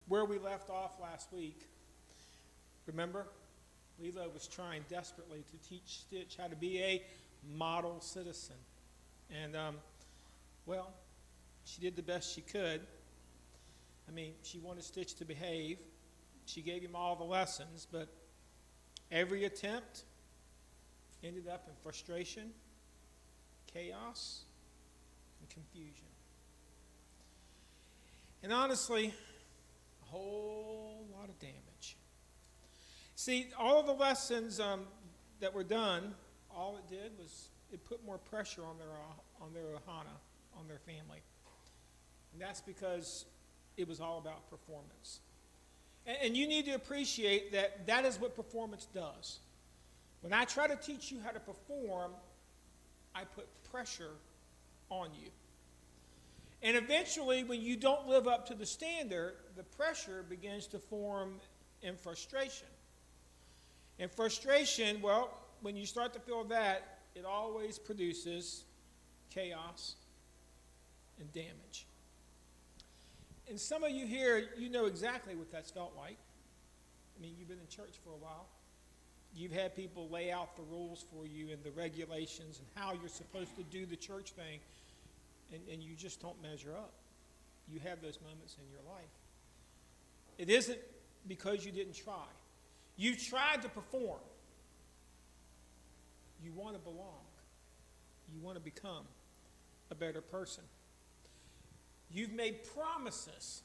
where we left off last week, remember? Lilo was trying desperately to teach Stitch how to be a model citizen. And, well, she did the best she could. I mean, she wanted Stitch to behave. She gave him all the lessons, but every attempt ended up in frustration, chaos, and confusion. And honestly, a whole lot of damage. See, all of the lessons that were done, all it did was it put more pressure on their Ohana, on their family. And that's because it was all about performance. And you need to appreciate that that is what performance does. When I try to teach you how to perform, I put pressure on you. And eventually, when you don't live up to the standard, the pressure begins to form in frustration. And frustration, well, when you start to feel that, it always produces chaos and damage. And some of you here, you know exactly what that's felt like. I mean, you've been in church for a while. You've had people lay out the rules for you and the regulations and how you're supposed to do the church thing, and you just don't measure up. You have those moments in your life. It isn't because you didn't try. You tried to perform. You want to belong. You want to become a better person. You've made promises.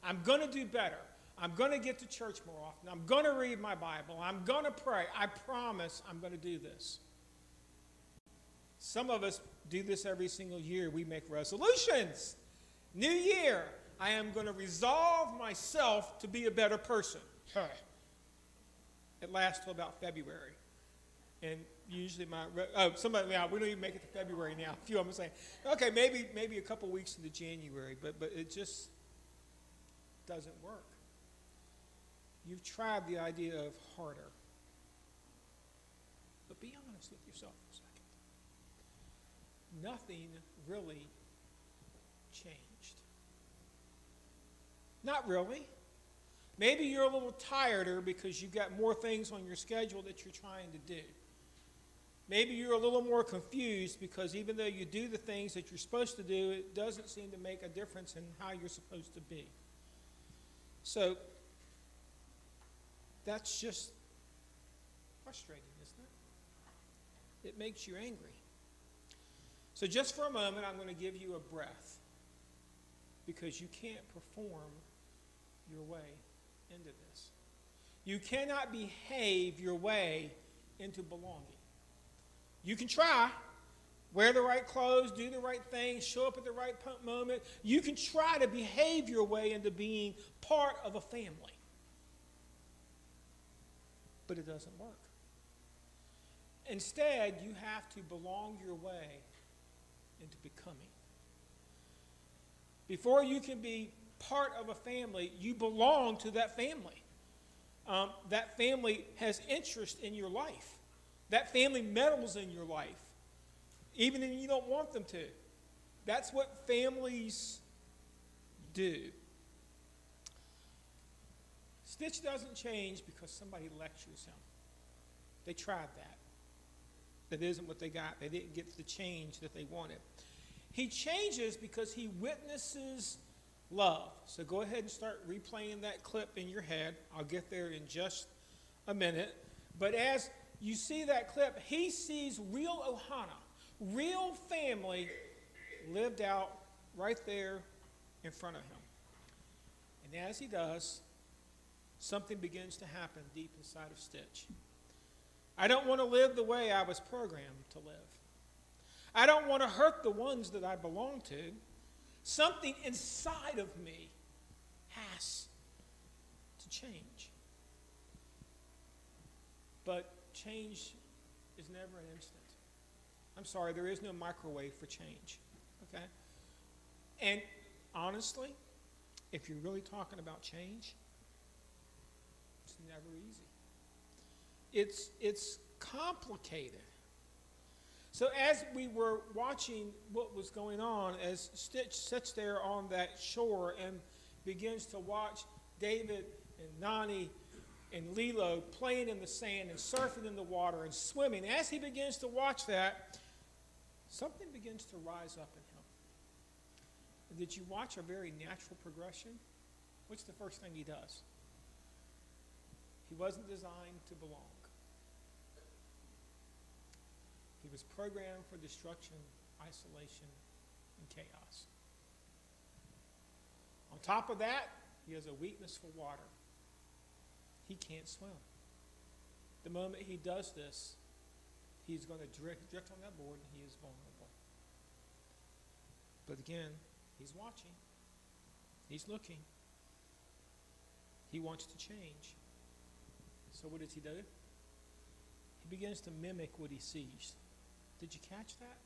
I'm going to do better. I'm going to get to church more often. I'm going to read my Bible. I'm going to pray. I promise I'm going to do this. Some of us do this every single year. We make resolutions. New year, I am going to resolve myself to be a better person. It lasts till about February. And usually we don't even make it to February now. A few of them are saying, okay, maybe a couple weeks into January, but it just doesn't work. You've tried the idea of harder. But be honest with yourself for a second. Nothing really changed. Not really. Maybe you're a little tireder because you've got more things on your schedule that you're trying to do. Maybe you're a little more confused because even though you do the things that you're supposed to do, it doesn't seem to make a difference in how you're supposed to be. So, that's just frustrating, isn't it? It makes you angry. So just for a moment, I'm going to give you a breath because you can't perform your way into this. You cannot behave your way into belonging. You can try, wear the right clothes, do the right thing, show up at the right moment. You can try to behave your way into being part of a family. But it doesn't work. Instead, you have to belong your way into becoming. Before you can be part of a family, you belong to that family. That family has interest in your life. That family meddles in your life, even if you don't want them to. That's what families do. Stitch doesn't change because somebody lectures him. They tried that. That isn't what they got. They didn't get the change that they wanted. He changes because he witnesses love. So go ahead and start replaying that clip in your head. I'll get there in just a minute. But as you see that clip, he sees real Ohana, real family lived out right there in front of him. And as he does, something begins to happen deep inside of Stitch. I don't want to live the way I was programmed to live. I don't want to hurt the ones that I belong to. Something inside of me has to change. But change is never an instant. I'm sorry, there is no microwave for change. Okay? And honestly, if you're really talking about change, it's never easy. It's complicated. So as we were watching what was going on, as Stitch sits there on that shore and begins to watch David and Nani and Lilo playing in the sand and surfing in the water and swimming. As he begins to watch that, something begins to rise up in him. And did you watch a very natural progression? What's the first thing he does? He wasn't designed to belong. He was programmed for destruction, isolation, and chaos. On top of that, he has a weakness for water. He can't swim. The moment he does this, he's going to drift on that board and he is vulnerable. But again, he's watching. He's looking. He wants to change. So what does he do? He begins to mimic what he sees. Did you catch that?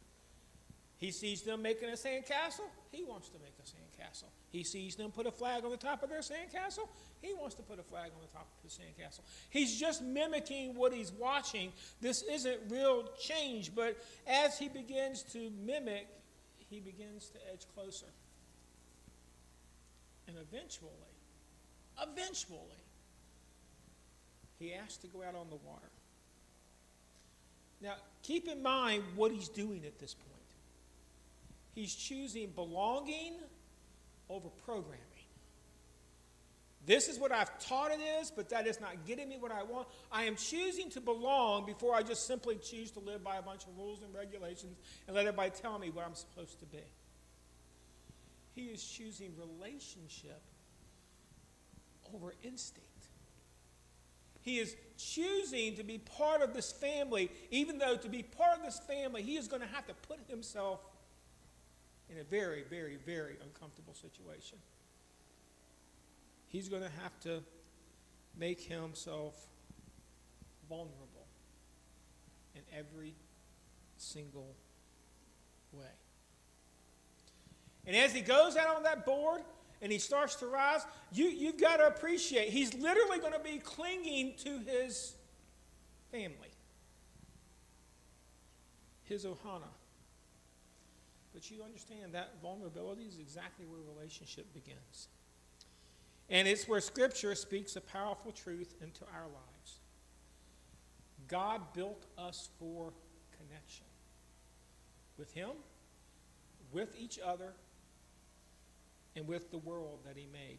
He sees them making a sandcastle. He wants to make a sandcastle. He sees them put a flag on the top of their sandcastle. He wants to put a flag on the top of his sandcastle. He's just mimicking what he's watching. This isn't real change, but as he begins to mimic, he begins to edge closer. And eventually, he asks to go out on the water. Now, keep in mind what he's doing at this point. He's choosing belonging over programming. This is what I've taught it is, but that is not getting me what I want. I am choosing to belong before I just simply choose to live by a bunch of rules and regulations and let everybody tell me what I'm supposed to be. He is choosing relationship over instinct. He is choosing to be part of this family, even though to be part of this family, he is going to have to put himself in a very, very, very uncomfortable situation. He's going to have to make himself vulnerable in every single way. And as he goes out on that board and he starts to rise, you've got to appreciate he's literally going to be clinging to his family, his Ohana. But you understand that vulnerability is exactly where relationship begins. And it's where Scripture speaks a powerful truth into our lives. God built us for connection with him, with each other, and with the world that he made.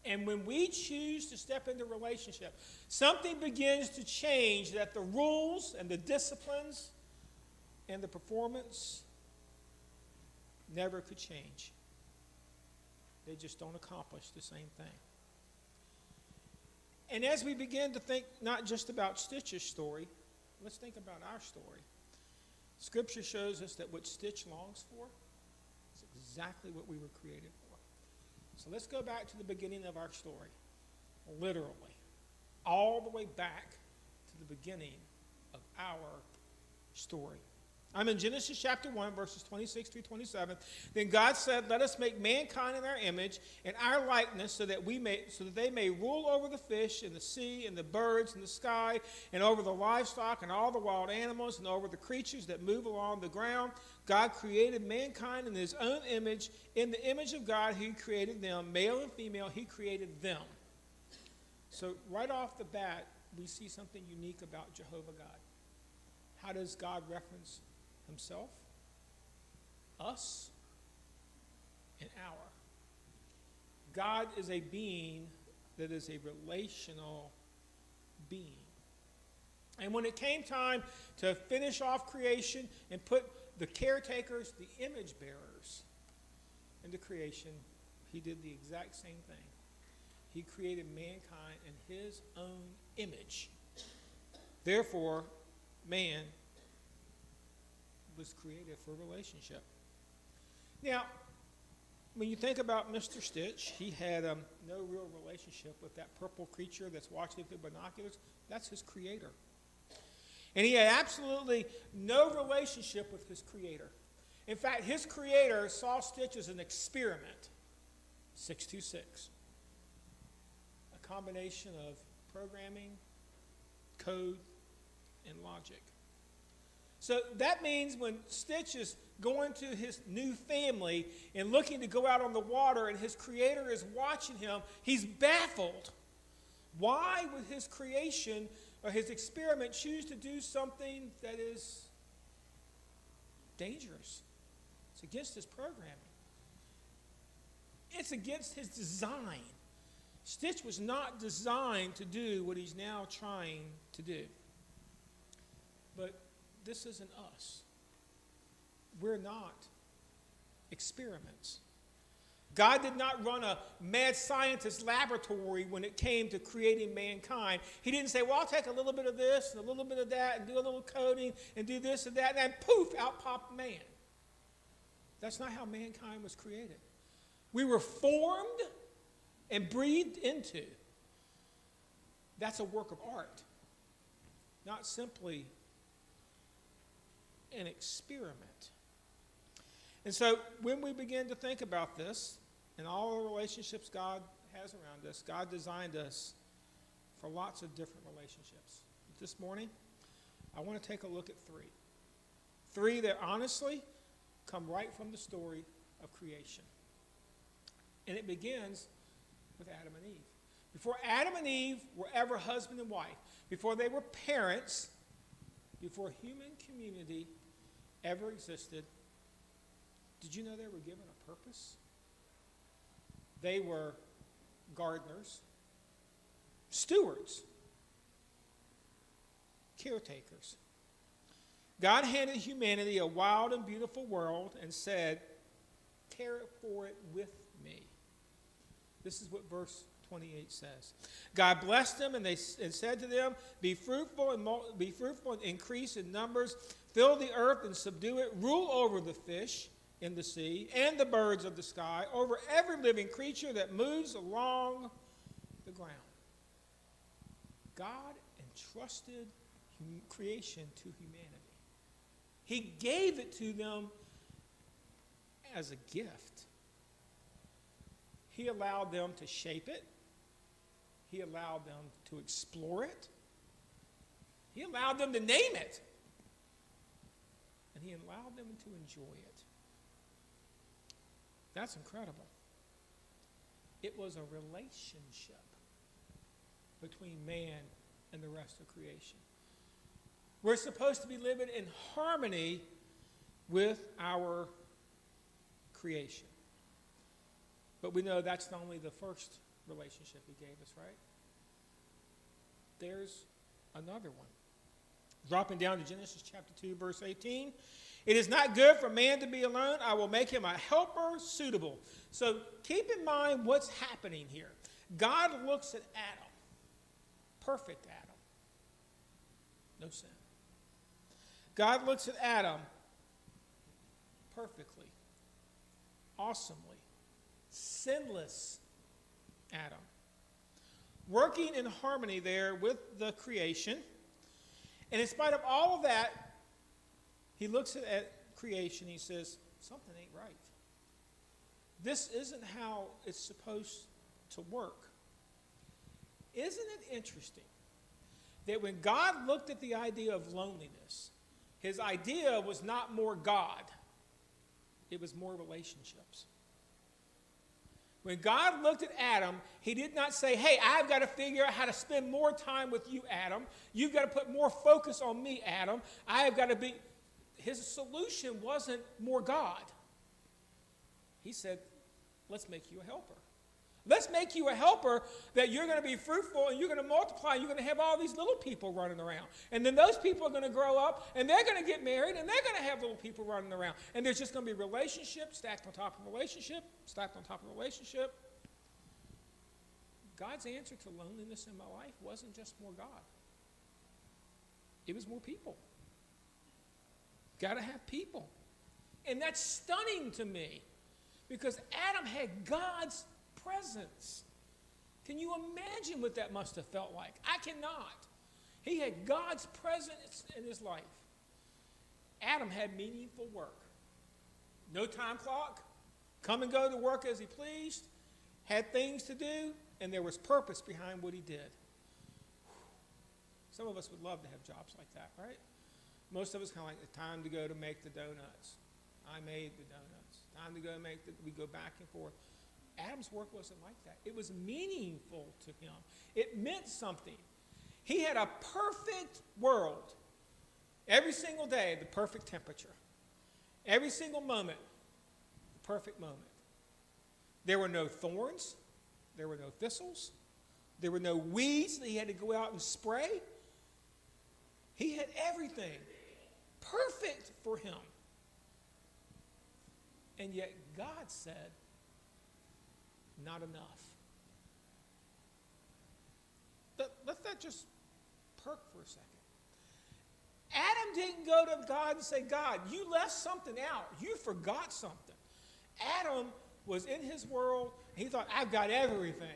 And when we choose to step into relationship, something begins to change, that the rules and the disciplines and the performance never could change. They just don't accomplish the same thing. And as we begin to think not just about Stitch's story, let's think about our story. Scripture shows us that what Stitch longs for is exactly what we were created for. So let's go back to the beginning of our story, literally, all the way back to the beginning of our story. I'm in Genesis chapter 1, verses 26 through 27. Then God said, "Let us make mankind in our image and our likeness, so that they may rule over the fish and the sea and the birds and the sky, and over the livestock and all the wild animals, and over the creatures that move along the ground." God created mankind in his own image. In the image of God, he created them. Male and female, he created them. So right off the bat, we see something unique about Jehovah God. How does God reference himself, us, and our? God is a being that is a relational being. And when it came time to finish off creation and put the caretakers, the image bearers, into creation, he did the exact same thing. He created mankind in his own image. Therefore, man was created for relationship. Now, when you think about Mr. Stitch, he had no real relationship with that purple creature that's watching through binoculars. That's his creator. And he had absolutely no relationship with his creator. In fact, his creator saw Stitch as an experiment. 626. A combination of programming, code, and logic. So that means when Stitch is going to his new family and looking to go out on the water and his creator is watching him, he's baffled. Why would his creation or his experiment choose to do something that is dangerous? It's against his programming. It's against his design. Stitch was not designed to do what he's now trying to do. But this isn't us. We're not experiments. God did not run a mad scientist laboratory when it came to creating mankind. He didn't say, well, I'll take a little bit of this and a little bit of that and do a little coding and do this and that, and then poof, out popped man. That's not how mankind was created. We were formed and breathed into. That's a work of art, not simply an experiment. And so when we begin to think about this and all the relationships God has around us, God designed us for lots of different relationships. This morning, I want to take a look at three. Three that honestly come right from the story of creation. And it begins with Adam and Eve. Before Adam and Eve were ever husband and wife, before they were parents, before human community ever existed, did you know they were given a purpose? They were gardeners, stewards, caretakers. God handed humanity a wild and beautiful world and said, care for it with me. This is what verse 28 says. God blessed them and said to them, be fruitful and increase in numbers, fill the earth and subdue it, rule over the fish in the sea and the birds of the sky, over every living creature that moves along the ground. God entrusted creation to humanity. He gave it to them as a gift. He allowed them to shape it. He allowed them to explore it. He allowed them to name it. And he allowed them to enjoy it. That's incredible. It was a relationship between man and the rest of creation. We're supposed to be living in harmony with our creation. But we know that's not only the first relationship he gave us, right? There's another one. Dropping down to Genesis chapter 2, verse 18. It is not good for man to be alone. I will make him a helper suitable. So keep in mind what's happening here. God looks at Adam. Perfect Adam. No sin. God looks at Adam perfectly, awesomely, sinless Adam, working in harmony there with the creation. And in spite of all of that, he looks at creation, he says, something ain't right. This isn't how it's supposed to work. Isn't it interesting that when God looked at the idea of loneliness, his idea was not more God, it was more relationships. When God looked at Adam, he did not say, hey, I've got to figure out how to spend more time with you, Adam. You've got to put more focus on me, Adam. I have got to be... His solution wasn't more God. He said, let's make you a helper. Let's make you a helper that you're going to be fruitful and you're going to multiply and you're going to have all these little people running around. And then those people are going to grow up and they're going to get married and they're going to have little people running around. And there's just going to be relationship stacked on top of relationship, stacked on top of relationship. God's answer to loneliness in my life wasn't just more God. It was more people. Got to have people. And that's stunning to me because Adam had God's presence. Can you imagine what that must have felt like? I cannot. He had God's presence in his life. Adam had meaningful work. No time clock. Come and go to work as he pleased. Had things to do. And there was purpose behind what he did. Some of us would love to have jobs like that, right? Most of us kind of like, it's time to go to make the donuts. I made the donuts. Time to go we go back and forth. Adam's work wasn't like that. It was meaningful to him. It meant something. He had a perfect world. Every single day, the perfect temperature. Every single moment, the perfect moment. There were no thorns. There were no thistles. There were no weeds that he had to go out and spray. He had everything perfect for him. And yet God said, not enough. Let that just perk for a second. Adam didn't go to God and say, God, you left something out. You forgot something. Adam was in his world, and he thought, I've got everything.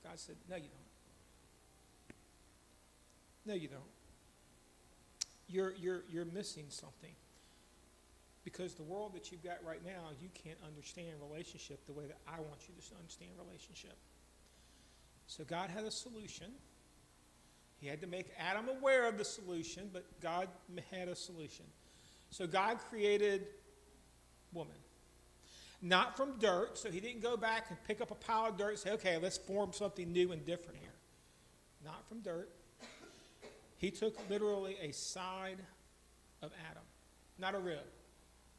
God said, no, you don't. No, you don't. You're missing something. Because the world that you've got right now, you can't understand relationship the way that I want you to understand relationship. So God had a solution. He had to make Adam aware of the solution, but God had a solution. So God created woman. Not from dirt, so he didn't go back and pick up a pile of dirt and say, okay, let's form something new and different here. Not from dirt. He took literally a side of Adam, not a rib.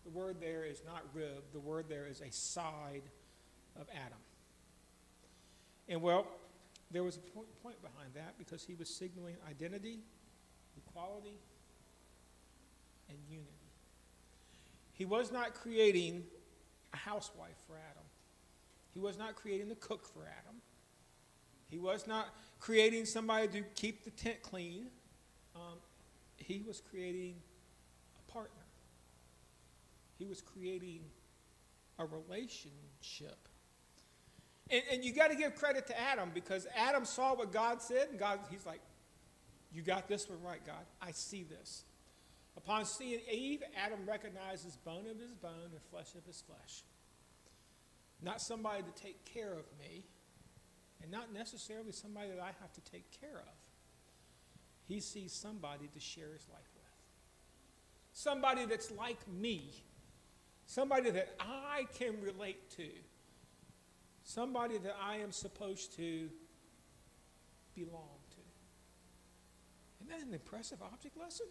The word there is not rib. The word there is a side of Adam. And well, there was a point behind that because he was signaling identity, equality, and unity. He was not creating a housewife for Adam. He was not creating the cook for Adam. He was not creating somebody to keep the tent clean. He was creating a partner. He was creating a relationship. And you got to give credit to Adam because Adam saw what God said, and he's like, you got this one right, God. I see this. Upon seeing Eve, Adam recognizes bone of his bone and flesh of his flesh. Not somebody to take care of me, and not necessarily somebody that I have to take care of. He sees somebody to share his life with. Somebody that's like me. Somebody that I can relate to. Somebody that I am supposed to belong to. Isn't that an impressive object lesson?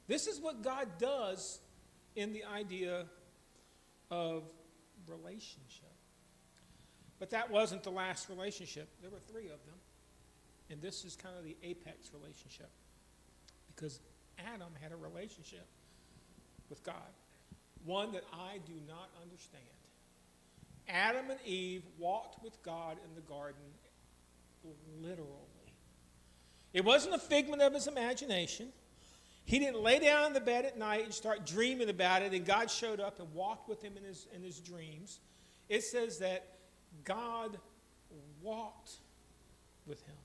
This is what God does in the idea of relationship. But that wasn't the last relationship. There were 3 of them. And this is kind of the apex relationship. Because Adam had a relationship with God. One that I do not understand. Adam and Eve walked with God in the garden literally. It wasn't a figment of his imagination. He didn't lay down in the bed at night and start dreaming about it, and God showed up and walked with him in his dreams. It says that God walked with him.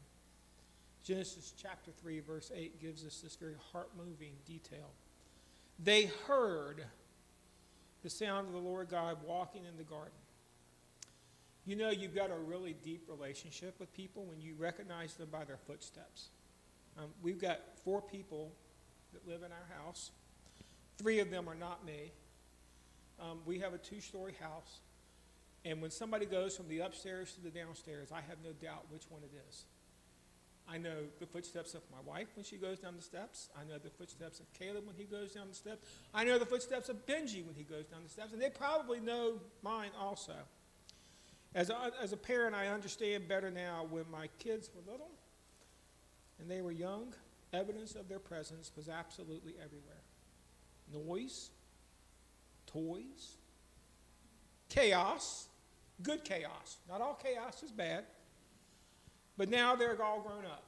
Genesis chapter 3, verse 8 gives us this very heart-moving detail. They heard the sound of the Lord God walking in the garden. You know you've got a really deep relationship with people when you recognize them by their footsteps. We've got 4 people that live in our house. 3 of them are not me. We have a 2-story house. And when somebody goes from the upstairs to the downstairs, I have no doubt which one it is. I know the footsteps of my wife when she goes down the steps. I know the footsteps of Caleb when he goes down the steps. I know the footsteps of Benji when he goes down the steps. And they probably know mine also. As a parent, I understand better now when my kids were little and they were young, evidence of their presence was absolutely everywhere. Noise, toys, chaos, good chaos. Not all chaos is bad. But now they're all grown up.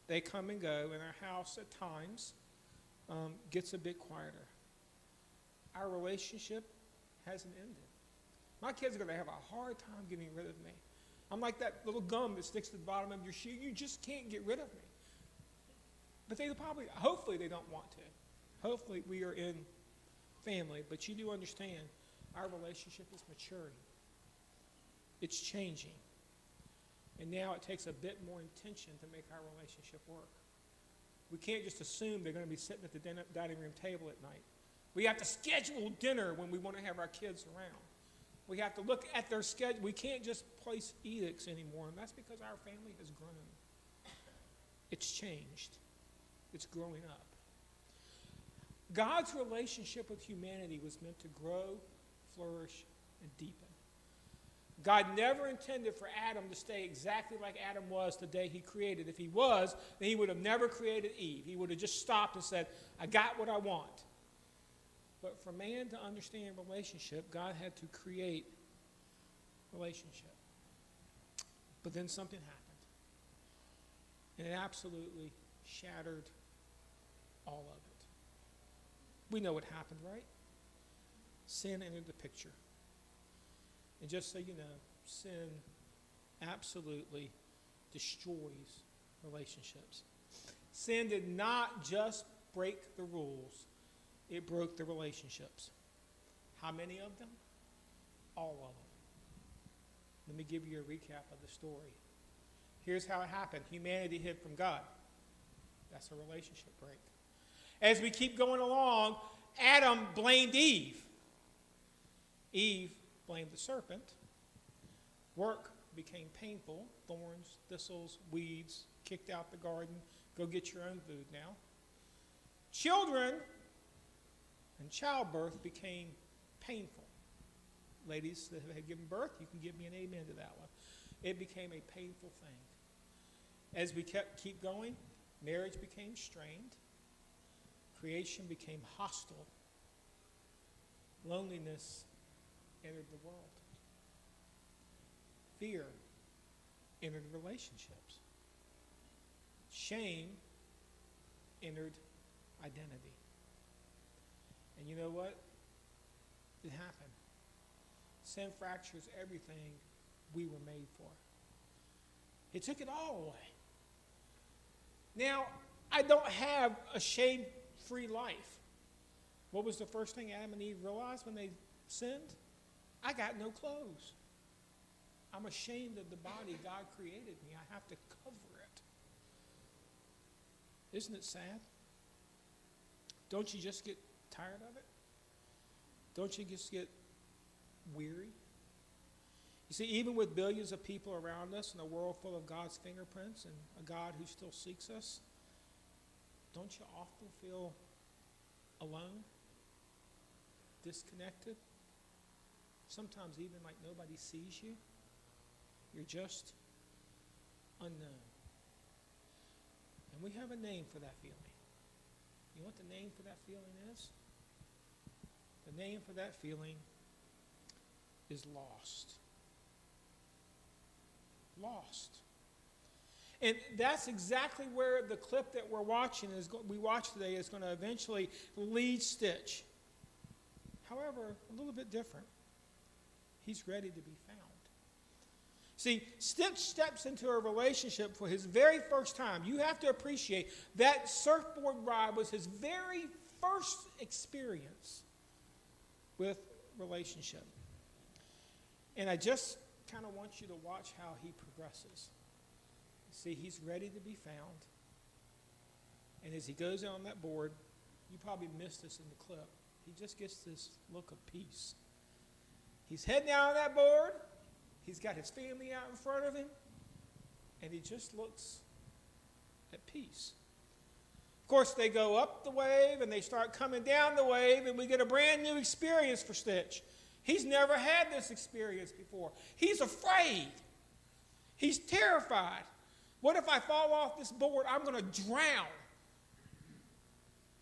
They come and go, and our house at times gets a bit quieter. Our relationship hasn't ended. My kids are going to have a hard time getting rid of me. I'm like that little gum that sticks to the bottom of your shoe. You just can't get rid of me. But hopefully they don't want to. Hopefully we are in family. But you do understand our relationship is maturing. It's changing. And now it takes a bit more intention to make our relationship work. We can't just assume they're going to be sitting at the dining room table at night. We have to schedule dinner when we want to have our kids around. We have to look at their schedule. We can't just place edicts anymore, and that's because our family has grown. It's changed. It's growing up. God's relationship with humanity was meant to grow, flourish, and deepen. God never intended for Adam to stay exactly like Adam was the day he created. If he was, then he would have never created Eve. He would have just stopped and said, I got what I want. But for man to understand relationship, God had to create relationship. But then something happened. And it absolutely shattered all of it. We know what happened, right? Sin entered the picture. And just so you know, sin absolutely destroys relationships. Sin did not just break the rules, it broke the relationships. How many of them? All of them. Let me give you a recap of the story. Here's how it happened. Humanity hid from God. That's a relationship break. As we keep going along, Adam blamed Eve. Eve blamed the serpent. Work became painful. Thorns, thistles, weeds, kicked out the garden. Go get your own food now. Children and childbirth became painful. Ladies that have given birth, you can give me an amen to that one. It became a painful thing. As we keep going, marriage became strained. Creation became hostile. Loneliness entered the world. Fear entered relationships. Shame entered identity. And you know what? It happened. Sin fractures everything we were made for. It took it all away. Now, I don't have a shame-free life. What was the first thing Adam and Eve realized when they sinned? I got no clothes. I'm ashamed of the body God created me. I have to cover it. Isn't it sad? Don't you just get tired of it? Don't you just get weary? You see, even with billions of people around us in a world full of God's fingerprints and a God who still seeks us, don't you often feel alone, disconnected? Sometimes even like nobody sees you. You're just unknown. And we have a name for that feeling. You know what the name for that feeling is? The name for that feeling is lost. Lost. And that's exactly where the clip that we watch today is going to eventually lead Stitch. However, a little bit different. He's ready to be found. See, Stitch steps into a relationship for his very first time. You have to appreciate that surfboard ride was his very first experience with relationship. And I just kind of want you to watch how he progresses. See, he's ready to be found. And as he goes on that board, you probably missed this in the clip, he just gets this look of peace. He's heading out on that board. He's got his family out in front of him. And he just looks at peace. Of course, they go up the wave and they start coming down the wave, and we get a brand new experience for Stitch. He's never had this experience before. He's afraid. He's terrified. What if I fall off this board? I'm going to drown.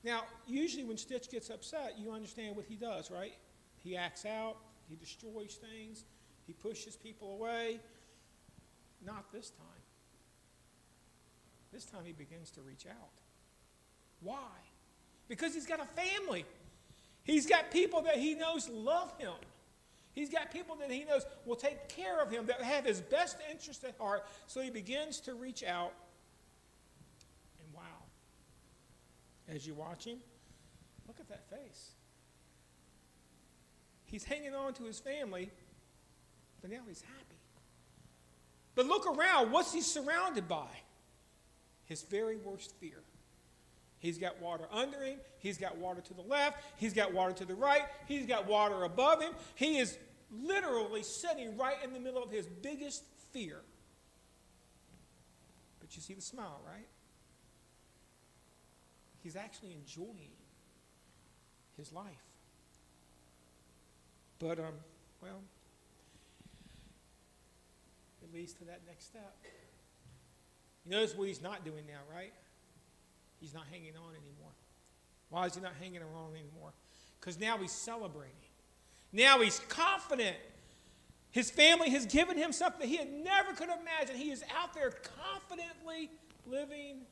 Now, usually when Stitch gets upset, you understand what he does, right? He acts out. He destroys things. He pushes people away. Not this time. This time he begins to reach out. Why? Because he's got a family. He's got people that he knows love him. He's got people that he knows will take care of him, that have his best interest at heart. So he begins to reach out. And wow. As you watch him, look at that face. He's hanging on to his family, but now he's happy. But look around. What's he surrounded by? His very worst fear. He's got water under him. He's got water to the left. He's got water to the right. He's got water above him. He is literally sitting right in the middle of his biggest fear. But you see the smile, right? He's actually enjoying his life. But, well, it leads to that next step. You notice what he's not doing now, right? He's not hanging on anymore. Why is he not hanging on anymore? Because now he's celebrating. Now he's confident. His family has given him something he had never could have imagined. He is out there confidently living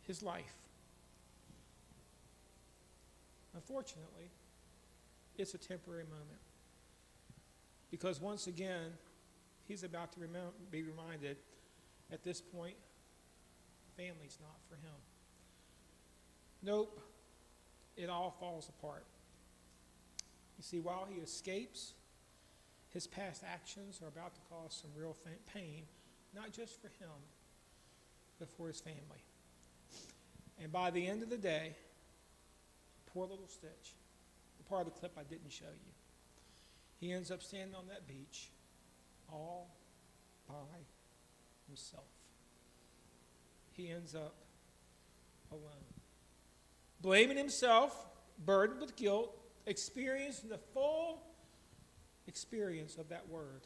his life. Unfortunately, it's a temporary moment. Because once again, he's about to be reminded at this point, family's not for him. Nope, it all falls apart. You see, while he escapes, his past actions are about to cause some real pain, not just for him, but for his family. And by the end of the day, poor little Stitch, the part of the clip I didn't show you, he ends up standing on that beach all by himself. He ends up alone. Blaming himself, burdened with guilt, experiencing the full experience of that word.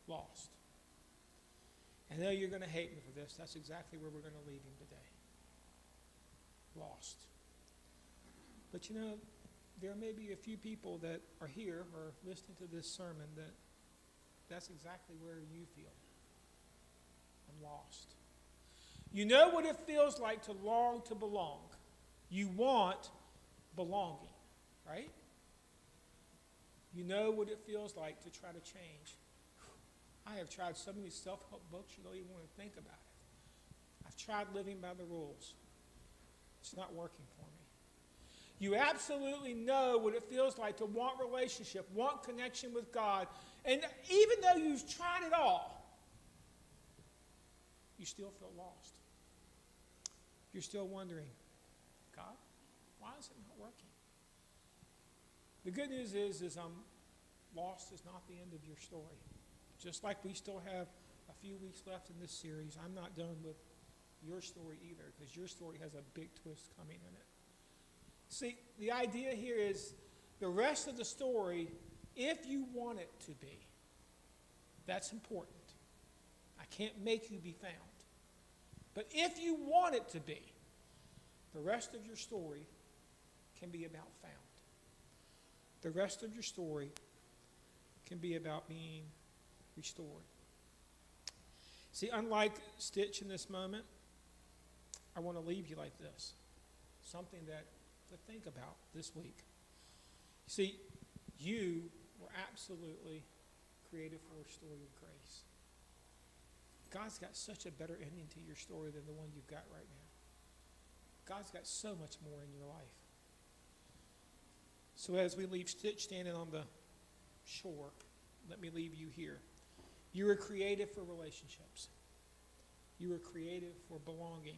Lost. I know you're going to hate me for this. That's exactly where we're going to leave him today. Lost. But you know, there may be a few people that are here or listening to this sermon that's exactly where you feel. I'm lost. You know what it feels like to long to belong. You want belonging, right? You know what it feels like to try to change. I have tried so many self-help books, you don't even want to think about it. I've tried living by the rules. It's not working for me. You absolutely know what it feels like to want relationship, want connection with God, and even though you've tried it all, you still feel lost. You're still wondering, God, why is it not working? The good news is lost is not the end of your story. Just like we still have a few weeks left in this series, I'm not done with your story either, because your story has a big twist coming in it. See, the idea here is the rest of the story, if you want it to be, that's important. I can't make you be found. But if you want it to be, the rest of your story can be about found. The rest of your story can be about being restored. See, unlike Stitch in this moment, I want to leave you like this. Something that to think about this week. You see, you were absolutely created for a story of grace. God's got such a better ending to your story than the one you've got right now. God's got so much more in your life. So as we leave Stitch standing on the shore, let me leave you here. You were created for relationships. You were created for belonging.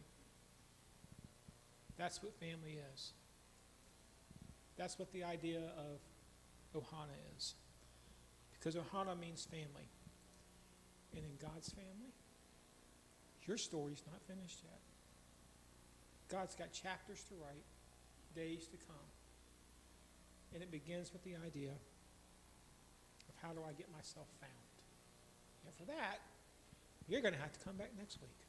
That's what family is. That's what the idea of Ohana is. Because Ohana means family. And in God's family, your story's not finished yet. God's got chapters to write, days to come. And it begins with the idea of how do I get myself found. And for that, you're going to have to come back next week.